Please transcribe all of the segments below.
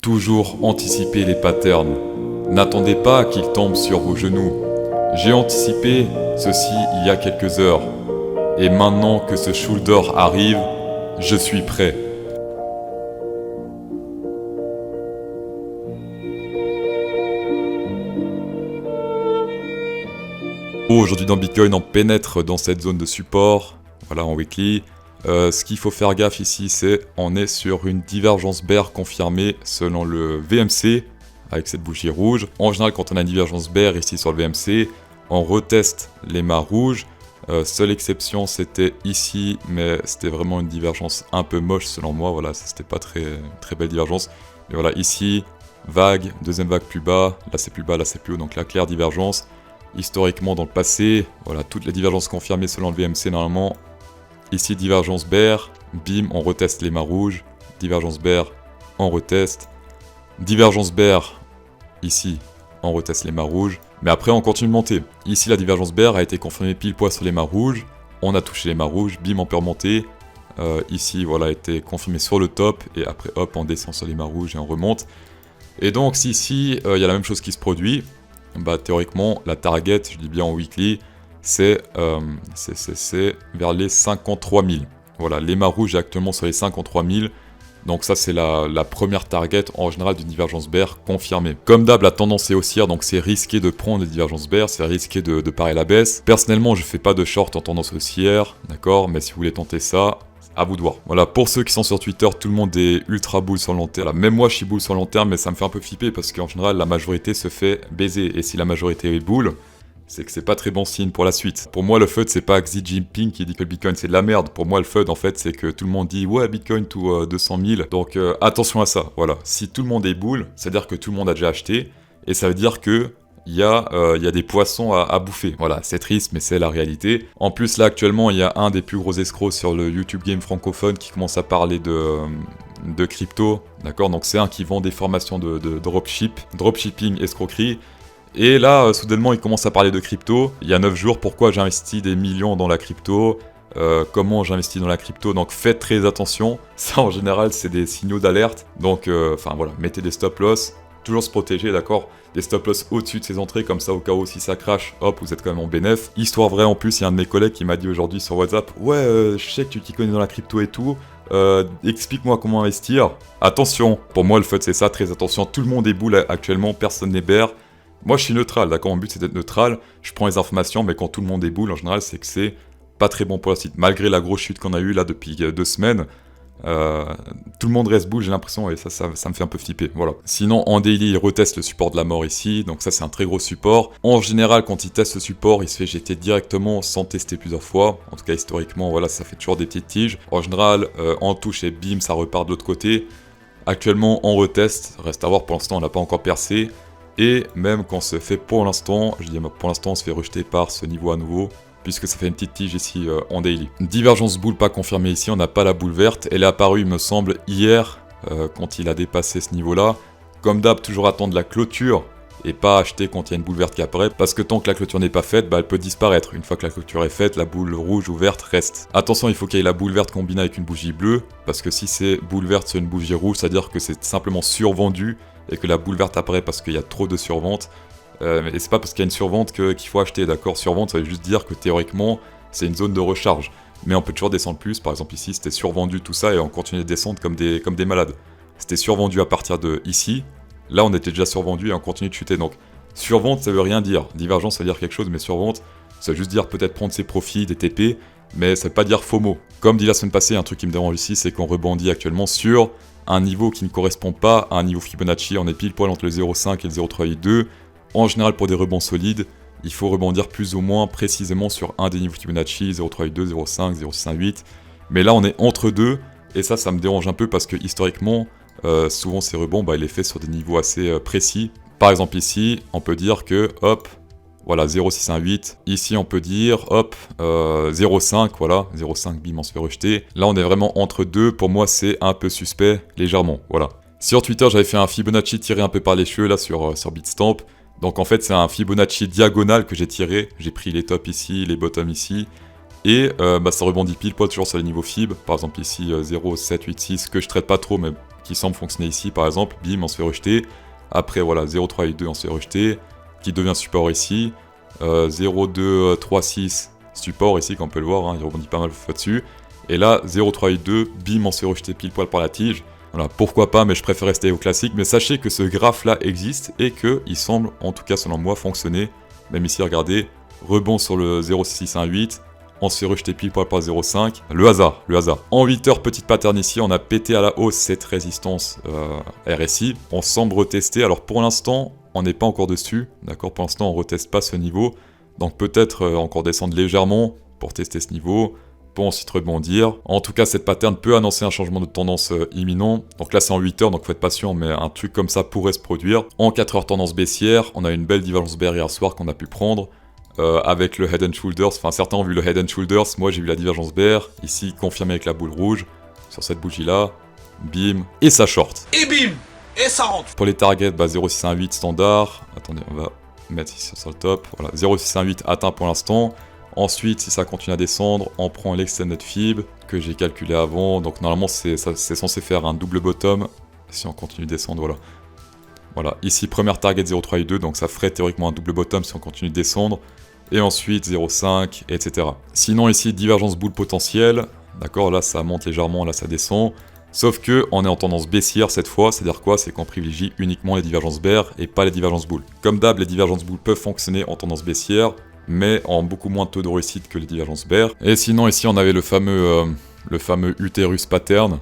Toujours anticiper les patterns. N'attendez pas qu'ils tombent sur vos genoux. J'ai anticipé ceci il y a quelques heures. Et maintenant que ce shoulder arrive, je suis prêt. Aujourd'hui dans Bitcoin, on pénètre dans cette zone de support, voilà en weekly. Ce qu'il faut faire gaffe ici, c'est on est sur une divergence bear confirmée selon le VMC, avec cette bougie rouge. En général, quand on a une divergence bear ici sur le VMC, on reteste les mâts rouges. Seule exception, c'était ici, mais c'était vraiment une divergence un peu moche selon moi. Voilà, c'était pas très belle divergence. Mais voilà, ici, vague, deuxième vague plus bas, là c'est plus bas, là c'est plus haut, donc la claire divergence. Historiquement dans le passé, voilà, toutes les divergences confirmées selon le VMC normalement. Ici, divergence bear, bim, on reteste les mâts rouges. Divergence bear, on reteste. Divergence bear, ici, on reteste les mâts rouges. Mais après, on continue de monter. Ici, la divergence bear a été confirmée pile poil sur les mâts rouges. On a touché les mâts rouges, bim, on peut remonter. Ici, voilà, a été confirmé sur le top. Et après, hop, on descend sur les mâts rouges et on remonte. Et donc, si ici, il y a la même chose qui se produit, bah, théoriquement, la target, je dis bien en weekly, c'est vers les 53 000. Voilà, les mâts rouges actuellement sur les 53 000. Donc ça, c'est la première target en général d'une divergence bear confirmée. Comme d'hab, la tendance est haussière, donc c'est risqué de prendre les divergences bear, c'est risqué de parer la baisse. Personnellement, je fais pas de short en tendance haussière, d'accord, mais si vous voulez tenter ça, à vous de voir. Voilà, pour ceux qui sont sur Twitter, tout le monde est ultra bull sur le long terme. Même moi, je suis bull sur le long terme, mais ça me fait un peu flipper parce qu'en général, la majorité se fait baiser. Et si la majorité est bull, c'est que c'est pas très bon signe pour la suite. Pour moi, le FUD, c'est pas Xi Jinping qui dit que le Bitcoin c'est de la merde. Pour moi, le FUD, en fait, c'est que tout le monde dit ouais, Bitcoin to 200 000. Donc attention à ça. Voilà, si tout le monde est bull, c'est-à-dire que tout le monde a déjà acheté, et ça veut dire que il y a des poissons à bouffer. Voilà, c'est triste, mais c'est la réalité. En plus, là, actuellement, il y a un des plus gros escrocs sur le YouTube Game francophone qui commence à parler de crypto. D'accord, donc c'est un qui vend des formations de dropshipping, escroquerie. Et là, soudainement, il commence à parler de crypto. Il y a 9 jours, pourquoi j'ai investi des millions dans la crypto, comment j'investis dans la crypto. Donc faites très attention. Ça, en général, c'est des signaux d'alerte. Donc, enfin voilà, mettez des stop-loss. Toujours se protéger, d'accord. Des stop-loss au-dessus de ses entrées, comme ça, au cas où, si ça crache, hop, vous êtes quand même en bénéf. Histoire vraie, en plus, il y a un de mes collègues qui m'a dit aujourd'hui sur WhatsApp, ouais, je sais que tu t'y connais dans la crypto et tout, explique-moi comment investir. Attention, pour moi, le FUD, c'est ça, très attention. Tout le monde est bull actuellement, personne n'est bear. Moi, je suis neutral, d'accord, mon but, c'est d'être neutral. Je prends les informations, mais quand tout le monde est bull, en général, c'est que c'est pas très bon pour la suite. Malgré la grosse chute qu'on a eue, là, depuis 2 semaines, tout le monde reste bull, j'ai l'impression, et ça me fait un peu flipper, voilà. Sinon, en daily, il reteste le support de la mort ici, donc ça c'est un très gros support. En général, quand il teste le support, il se fait jeter directement sans tester plusieurs fois. En tout cas, historiquement, voilà, ça fait toujours des petites tiges. En général, en touche et bim, ça repart de l'autre côté. Actuellement, on reteste, reste à voir, pour l'instant, on n'a pas encore percé. Et même quand on se fait pour l'instant, je dis pour l'instant, on se fait rejeter par ce niveau à nouveau, puisque ça fait une petite tige ici en daily. Divergence boule pas confirmée ici, on n'a pas la boule verte. Elle est apparue, il me semble, hier, quand il a dépassé ce niveau-là. Comme d'hab, toujours attendre la clôture et pas acheter quand il y a une boule verte qui apparaît, parce que tant que la clôture n'est pas faite, bah, elle peut disparaître. Une fois que la clôture est faite, la boule rouge ou verte reste. Attention, il faut qu'il y ait la boule verte combinée avec une bougie bleue, parce que si c'est boule verte sur une bougie rouge, c'est-à-dire que c'est simplement survendu, et que la boule verte apparaît parce qu'il y a trop de survente. Et c'est pas parce qu'il y a une survente qu'il faut acheter, d'accord. Survente, ça veut juste dire que théoriquement, c'est une zone de recharge. Mais on peut toujours descendre plus, par exemple ici, c'était survendu tout ça, et on continue de descendre comme des malades. C'était survendu à partir de ici, là on était déjà survendu et on continue de chuter. Donc survente, ça veut rien dire. Divergence, ça veut dire quelque chose, mais survente, ça veut juste dire peut-être prendre ses profits, des TP, mais ça veut pas dire FOMO. Comme dit la semaine passée, un truc qui me dérange ici, c'est qu'on rebondit actuellement sur un niveau qui ne correspond pas à un niveau Fibonacci. On est pile poil entre le 0,5 et le 0,382. En général, pour des rebonds solides, il faut rebondir plus ou moins précisément sur un des niveaux Fibonacci, 0,382, 0,5, 0,618. Mais là, on est entre deux, et ça me dérange un peu parce que historiquement, souvent ces rebonds, bah, il est fait sur des niveaux assez précis. Par exemple ici, on peut dire que, hop, voilà, 0,618. Ici, on peut dire, hop, 0,5, voilà, 0,5, bim, on se fait rejeter. Là, on est vraiment entre deux. Pour moi, c'est un peu suspect, légèrement, voilà. Sur Twitter, j'avais fait un Fibonacci tiré un peu par les cheveux, là, sur Bitstamp. Donc, en fait, c'est un Fibonacci diagonal que j'ai tiré. J'ai pris les tops ici, les bottoms ici. Et ça rebondit pile poil toujours sur les niveaux Fib. Par exemple, ici, 0,786, que je traite pas trop, mais qui semble fonctionner ici par exemple, bim, on se fait rejeter. Après voilà, 0,382 on se fait rejeter, qui devient support ici. 0,236 support ici, comme on peut le voir, hein, il rebondit pas mal dessus. Et là, 0,382, bim, on se fait rejeter pile poil par la tige. Voilà, pourquoi pas, mais je préfère rester au classique. Mais sachez que ce graphe-là existe et qu'il semble, en tout cas selon moi, fonctionner. Même ici, regardez, rebond sur le 0,6618, on se fait rejeter pile poil par 0,5. Le hasard, le hasard. En 8 heures, petite pattern ici, on a pété à la hausse cette résistance RSI. On semble retester. Alors pour l'instant, on n'est pas encore dessus. D'accord, pour l'instant, on ne reteste pas ce niveau. Donc peut-être encore descendre légèrement pour tester ce niveau. Pour ensuite rebondir. En tout cas, cette pattern peut annoncer un changement de tendance imminent. Donc là, c'est en 8 heures, donc faut être patient, mais un truc comme ça pourrait se produire. En 4 heures, tendance baissière. On a une belle divergence bear hier soir qu'on a pu prendre. Avec le Head and Shoulders. Enfin, certains ont vu le Head and Shoulders. Moi, j'ai vu la divergence bear. Ici, confirmé avec la boule rouge. Sur cette bougie-là. Bim. Et ça short. Et bim. Et ça rentre. Pour les targets, 0,618 standard. Attendez, on va mettre ici sur le top. Voilà, 0,618 atteint pour l'instant. Ensuite, si ça continue à descendre, on prend l'extended fib que j'ai calculé avant. Donc normalement, c'est censé faire un double bottom. Si on continue de descendre, voilà. Voilà, ici, première target 0,382, donc ça ferait théoriquement un double bottom si on continue de descendre. Et ensuite, 0,5, etc. Sinon, ici, divergence boule potentielle. D'accord, là, ça monte légèrement, là, ça descend. Sauf que on est en tendance baissière cette fois, c'est-à-dire quoi? C'est qu'on privilégie uniquement les divergences bear et pas les divergences boules. Comme d'hab, les divergences boules peuvent fonctionner en tendance baissière, mais en beaucoup moins de taux de réussite que les divergences bear. Et sinon, ici, on avait le fameux utérus pattern.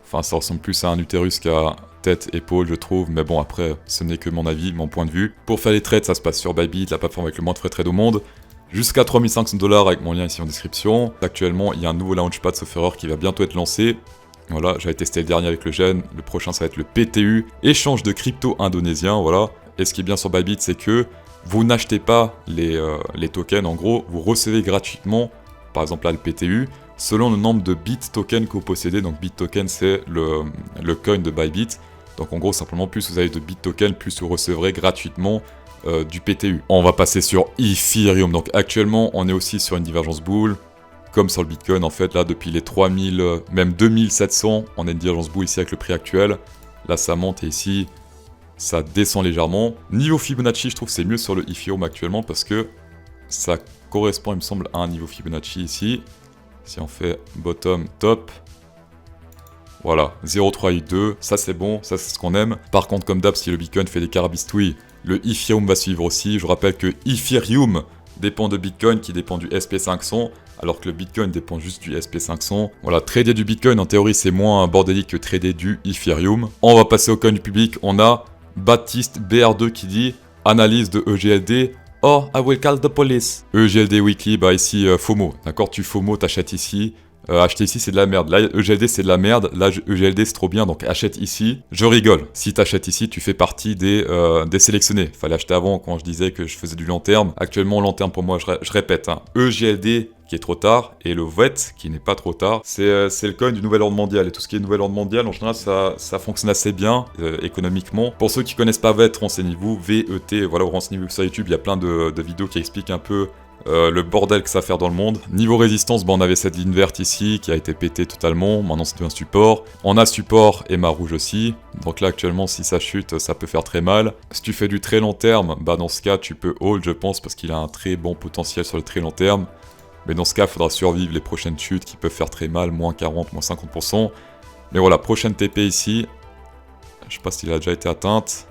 Enfin, ça ressemble plus à un utérus qu'à tête, épaule, je trouve. Mais bon, après, ce n'est que mon avis, mon point de vue. Pour faire les trades, ça se passe sur Bybit, la plateforme avec le moins de frais de trade au monde. Jusqu'à 3500 $ avec mon lien ici en description. Actuellement, il y a un nouveau launchpad sauf erreur qui va bientôt être lancé. Voilà, j'avais testé le dernier avec le Gen. Le prochain, ça va être le PTU. Échange de crypto indonésien, voilà. Et ce qui est bien sur Bybit, c'est que vous n'achetez pas les tokens, en gros, vous recevez gratuitement, par exemple là le PTU, selon le nombre de bit tokens que vous possédez. Donc bit token, c'est le coin de Bybit. Donc en gros, simplement, plus vous avez de bit tokens, plus vous recevrez gratuitement du PTU. On va passer sur Ethereum. Donc actuellement, on est aussi sur une divergence boule, comme sur le Bitcoin en fait. Là, depuis les 3000, même 2700, on a une divergence boule ici avec le prix actuel. Là, ça monte et ici, ça descend légèrement. Niveau Fibonacci, je trouve que c'est mieux sur le Ethereum actuellement parce que ça correspond, il me semble, à un niveau Fibonacci ici. Si on fait bottom, top. Voilà, 0,382, ça c'est bon, ça c'est ce qu'on aime. Par contre, comme d'hab, si le Bitcoin fait des carabistouilles, le Ethereum va suivre aussi. Je rappelle que Ethereum dépend de Bitcoin qui dépend du SP500, alors que le Bitcoin dépend juste du SP500. Voilà, trader du Bitcoin, en théorie, c'est moins bordélique que trader du Ethereum. On va passer au coin du public. On a Baptiste BR2 qui dit « Analyse de EGLD. Oh, I will call the police. » EGLD Weekly, bah ici, FOMO. D'accord, tu FOMO, t'achètes ici. Acheter ici c'est de la merde, là EGLD c'est de la merde, là EGLD c'est trop bien donc achète ici. Je rigole, si t'achètes ici tu fais partie des sélectionnés. Fallait acheter avant quand je disais que je faisais du long terme. Actuellement long terme pour moi je répète, hein, EGLD qui est trop tard et le VET qui n'est pas trop tard. C'est le coin du nouvel ordre mondial et tout ce qui est nouvel ordre mondial en général ça fonctionne assez bien économiquement. Pour ceux qui connaissent pas VET, renseignez-vous, VET, voilà, renseignez-vous sur YouTube, il y a plein de vidéos qui expliquent un peu le bordel que ça va faire dans le monde. Niveau résistance, on avait cette ligne verte ici qui a été pétée totalement. Maintenant c'est un support. On a support et mât rouge aussi. Donc là actuellement si ça chute ça peut faire très mal. Si tu fais du très long terme, bah dans ce cas tu peux hold je pense parce qu'il a un très bon potentiel sur le très long terme. Mais dans ce cas il faudra survivre les prochaines chutes qui peuvent faire très mal, moins 40, moins 50%. Mais voilà, prochaine TP ici. Je sais pas s'il a déjà été atteinte.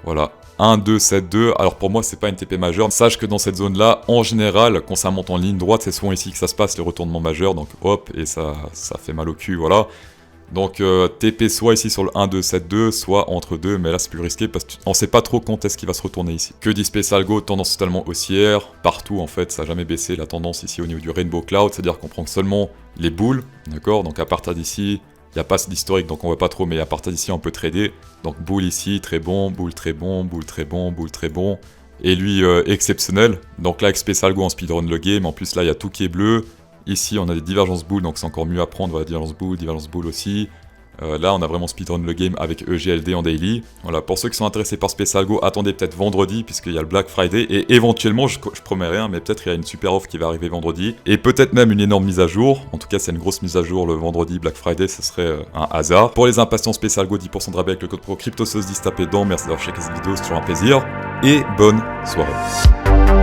Voilà. 1, 2, 7, 2. Alors pour moi, c'est pas une TP majeure. Sache que dans cette zone-là, en général, quand ça monte en ligne droite, c'est souvent ici que ça se passe, les retournements majeurs. Donc hop, et ça fait mal au cul, voilà. Donc TP soit ici sur le 1, 2, 7, 2, soit entre deux. Mais là, c'est plus risqué parce qu'on sait pas trop quand est-ce qu'il va se retourner ici. Que dit Special Go, tendance totalement haussière. Partout, en fait, ça n'a jamais baissé la tendance ici au niveau du Rainbow Cloud. C'est-à-dire qu'on prend seulement les boules, d'accord. Donc à partir d'ici... Il n'y a pas d'historique donc on voit pas trop, mais à partir d'ici on peut trader. Donc boule ici, très bon, boule très bon, boule très bon, boule très bon. Et lui exceptionnel. Donc là XP Salgo en speedrun le game, en plus là il y a tout qui est bleu. Ici on a des divergences boules, donc c'est encore mieux à prendre, voilà, divergence boule aussi. Là, on a vraiment speedrun le game avec EGLD en daily. Voilà, pour ceux qui sont intéressés par Special Go, attendez peut-être vendredi, puisqu'il y a le Black Friday, et éventuellement, je promets rien, mais peut-être il y a une super offre qui va arriver vendredi, et peut-être même une énorme mise à jour. En tout cas, c'est une grosse mise à jour le vendredi Black Friday, ce serait un hasard. Pour les impatients Special Go, 10% de rabais avec le code pro CryptoSauce10, tapez dedans. Merci d'avoir checké cette vidéo, c'est toujours un plaisir, et bonne soirée.